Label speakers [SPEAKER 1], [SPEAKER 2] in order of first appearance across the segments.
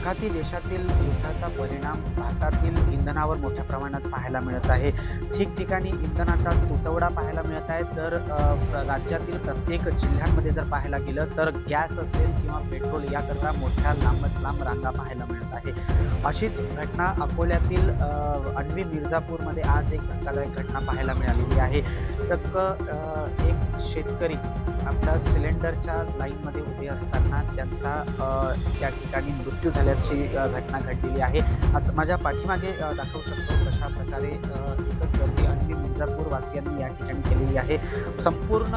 [SPEAKER 1] आखाती देशातील युद्धाचा परिणाम भारतातील इंधनावर मोठ्या प्रमाणात पाहायला मिळत आहे. ठिकठिकाणी इंधनाचा तुटवडा पाहायला मिळत आहे. तर राज्यातील प्रत्येक जिल्ह्यांमध्ये जर पाहायला गेलं तर गॅस असेल किंवा पेट्रोल याकरता मोठ्या लांबच लांब रांगा पाहायला मिळत आहे. अशीच घटना अकोल्यातील अन्वी मिर्झापूरमध्ये आज एक धक्कादायक घटना पाहायला मिळालेली आहे. चक्क एक शेतकरी आपल्या सिलेंडरच्या लाईनमध्ये उभे असताना त्यांचा त्या ठिकाणी मृत्यू झाल्याची घटना घडलेली आहे. आज माझ्या पाठीमागे दाखवू शकतो कशा प्रकारे एकच गर्दी अन्वी मिर्झापूर वासियांनी या ठिकाणी केलेली आहे. संपूर्ण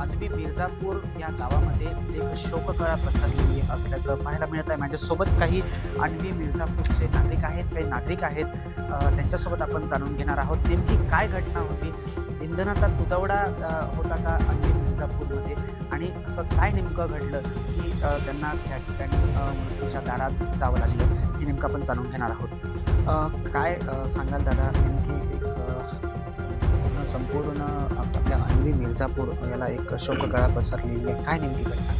[SPEAKER 1] अन्वी मिर्झापूर या गावामध्ये एक शोककळा पसरलेली असल्याचं पाहायला मिळत आहे. माझ्यासोबत काही अन्वी मिर्झापूरचे काही नागरिक आहेत. त्यांच्यासोबत आपण जाणून घेणार आहोत नेमकी काय घटना होती. इंधनाचा तुटवडा होता का अन्वी मिर्झापूरमध्ये आणि असं काय नेमकं घडलं की त्यांना त्या ठिकाणी मृत्यूच्या दारात जावं लागलं हे नेमकं आपण जाणून घेणार आहोत. काय सांगाल दादा नेमकी एक संपूर्ण आपल्या अन्वी मिर्झापूर याला एक शोककळा पसरलेली आहे. काय नेमकी घटना?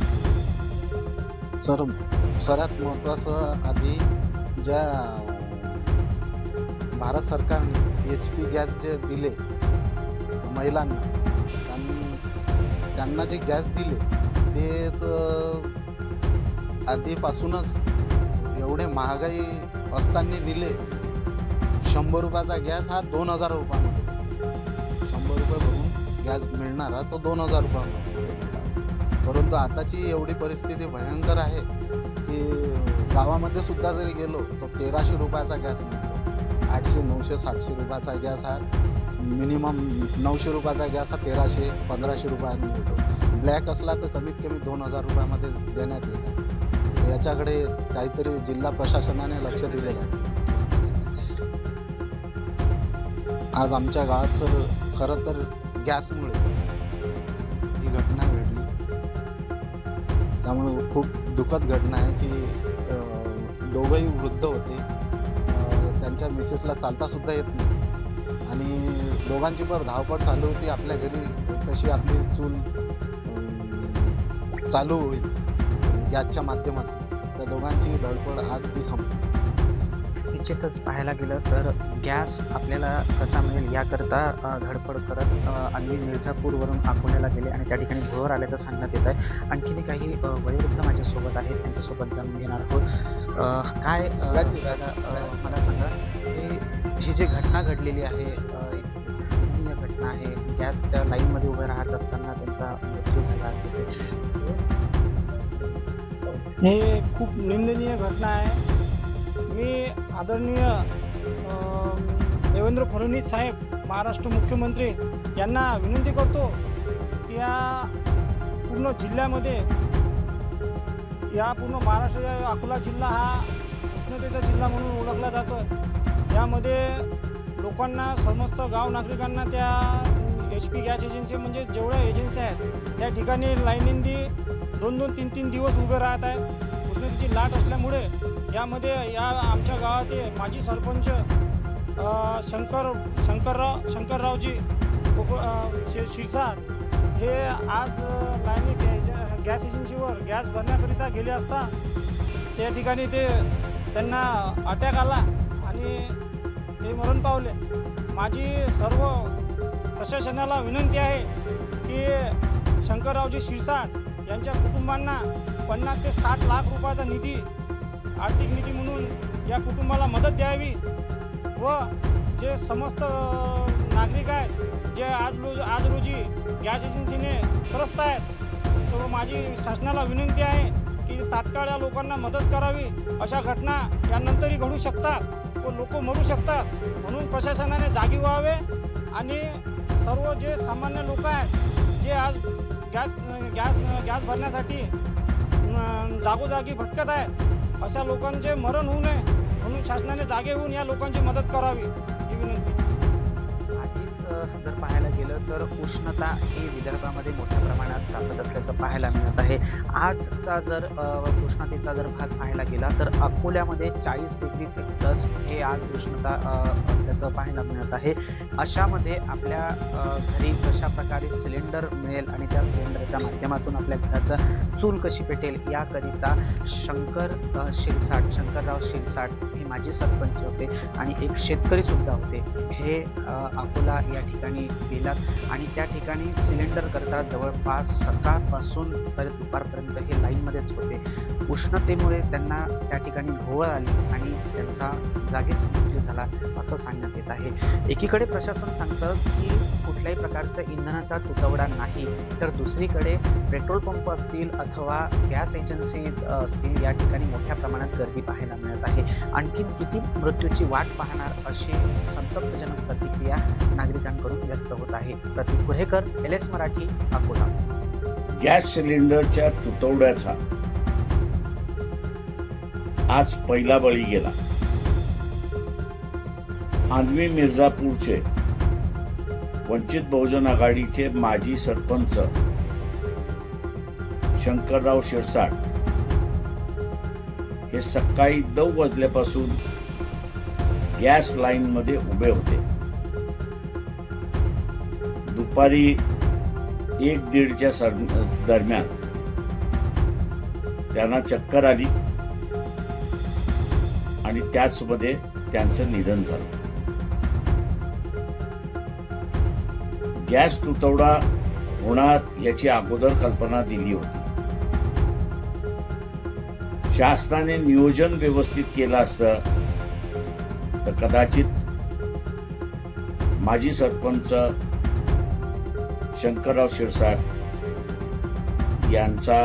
[SPEAKER 2] सर्वात महत्त्वाचं आधी ज्या भारत सरकारने HP गॅस जे दिले महिलांना, त्यांना जे गॅस दिले ते तर आधीपासूनच एवढे महागाई असताना दिले. 100 रुपयाचा गॅस हा 2000 रुपयामध्ये, 100 रुपये भरून गॅस मिळणारा तो 2000 रुपयामध्ये. परंतु आताची एवढी परिस्थिती भयंकर आहे की गावामध्ये सुद्धा जरी गेलो तर 1300 रुपयाचा गॅस मिळतो. 800, 900, 700 रुपयाचा गॅस हा मिनिमम, 900 रुपयाचा गॅस हा 1300, 1500 रुपयाने मिळतो. ब्लॅक असला तर कमीत कमी 2000 रुपयामध्ये देण्यात येत आहे. याच्याकडे काहीतरी जिल्हा प्रशासनाने लक्ष दिलेलं आहे. आज आमच्या गावात खरं तर गॅसमुळे ही घटना घडली. त्यामुळे खूप दुःखद घटना आहे की दोघंही वृद्ध होते. त्यांच्या मिसेसला चालता सुद्धा येत नाही आणि दोघांची पण धावपळ चालू होती. आपल्या घरी कशी आपली चूल चालू होईल गॅसच्या माध्यमातून, त्या दोघांची धडपड आज ती संपली.
[SPEAKER 1] निश्चितच पाहायला गेलं तर गॅस आपल्याला कसा मिळेल याकरता धडपड करत अन्वी मिर्झापूरवरून अकोल्याला गेले आणि त्या ठिकाणी भोर आल्याचं सांगण्यात येत आहे. आणखीन काही वयोवृद्ध माझ्यासोबत आहेत, त्यांच्यासोबत जाणून घेणार आहोत. काय मला सांगा ही जी घटना घडलेली आहे, एक घटना आहे, गॅस त्या लाईनमध्ये उभे राहत असताना त्यांचा मृत्यू झाला आहे.
[SPEAKER 3] हे खूप निंदनीय घटना आहे. मी आदरणीय देवेंद्र फडणवीस साहेब, महाराष्ट्र मुख्यमंत्री यांना विनंती करतो की या पूर्ण जिल्ह्यामध्ये, या पूर्ण महाराष्ट्र, अकोला जिल्हा हा उष्णतेचा जिल्हा म्हणून ओळखला जातो. यामध्ये लोकांना, समस्त गाव नागरिकांना त्या HP गॅस एजन्सी म्हणजे जेवढ्या एजन्सी आहेत त्या ठिकाणी लाईनींनी 2-2, 3-3 दिवस उभे राहत आहेत. उष्णतेची लाट असल्यामुळे यामध्ये या आमच्या गावाचे माजी सरपंच शंकररावजी शिरसाट हे आज लाईनी गॅस एजन्सीवर गॅस भरण्याकरिता गेले असता त्या ठिकाणी त्यांना अटॅक आला आणि ते मरण पावले. माझी सर्व प्रशासनाला विनंती आहे की शंकररावजी शिरसाट यांच्या कुटुंबांना 50 ते 60 लाख रुपयाचा निधी, आर्थिक निधी म्हणून या कुटुंबाला मदत द्यावी व जे समस्त नागरिक आहेत जे आज रोजी गॅस एजन्सीने त्रस्त आहेत, तर माझी शासनाला विनंती आहे की तात्काळ या लोकांना मदत करावी. अशा घटना यानंतरही घडू शकतात व लोक मरू शकतात. म्हणून प्रशासनाने जागी व्हावे आणि सर्व जे सामान्य लोक आहेत जे आज गॅस भरण्यासाठी जागोजागी भटकत आहेत, अशा लोकांचे मरण होऊ नये म्हणून शासनाने जागे होऊन या लोकांची मदत करावी ही विनंती.
[SPEAKER 1] आधीच जर पाहायला गेलं तर उष्णता ही विदर्भामध्ये मोठ्या प्रमाणात तापत असल्याचं पाहायला मिळत आहे. आजचा जर उष्णतेचा जर भाग पाहायला गेला तर अकोल्यामध्ये 40 डिग्री प्लस हे आज उष्णता असल्याचं पाहायला मिळत आहे. अशामध्ये आपल्या घरी कशा प्रकारे सिलेंडर मिळेल आणि त्या सिलेंडरच्या माध्यमातून आपल्या घराचं चूल कशी पेटेल याकरिता शंकरराव शिरसाट हे माजी सरपंच होते आणि एक शेतकरी सुद्धा होते. हे अकोला या ठिकाणी गेलात आणि त्या ठिकाणी सिलेंडर करता जवळपास सकाळपासून तर दुपारपर्यंत हे लाईनमध्येच होते. उष्णतेमुळे त्यांना त्या ठिकाणी भोवळ आली आणि त्यांचा जागीच मृत्यू झाला असं सांगण्यात येत आहे. एकीकडे प्रशासन सांगतं की कुठल्याही प्रकारचा इंधनाचा तुटवडा नाही, तर दुसरीकडे पेट्रोल पंप असतील अथवा गॅस एजन्सी असतील या ठिकाणी मोठ्या प्रमाणात गर्दी पाहायला मिळत आहे. आणखीन किती मृत्यूची वाट पाहणार अशी संतप्तजनक प्रतिक्रिया नागरिकांकडून व्यक्त होत आहे. प्रतीक कुहेकर, LS मराठी, अकोला.
[SPEAKER 4] गॅस सिलेंडरच्या तुटवड्याचा आज पहिला बळी गेला. आंधवी मिर्झापूरचे वंचित बहुजन आघाडीचे माजी सरपंच शंकरराव शिरसाट हे सकाळी 9 वाजल्यापासून गॅस लाईन मध्ये उभे होते. दुपारी 1-1:30च्या दरम्यान त्यांना चक्कर आली आणि त्याचमध्ये त्यांचं निधन झालं. गॅस तुटवडा होणार याची अगोदर कल्पना दिली होती. शासनाने नियोजन व्यवस्थित केलं असतं तर कदाचित माजी सरपंच शंकरराव शिरसाट यांचा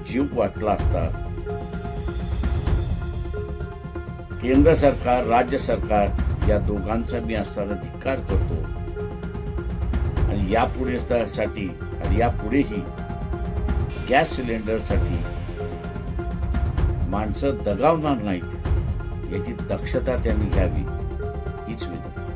[SPEAKER 4] जीव वाचला असता. केंद्र सरकार, राज्य सरकार या दोघांचा मी असताना धिक्कार करतो आणि यापुढेही गॅस सिलेंडरसाठी माणसं दगावणार नाहीत याची दक्षता त्यांनी घ्यावी हीच विनंती.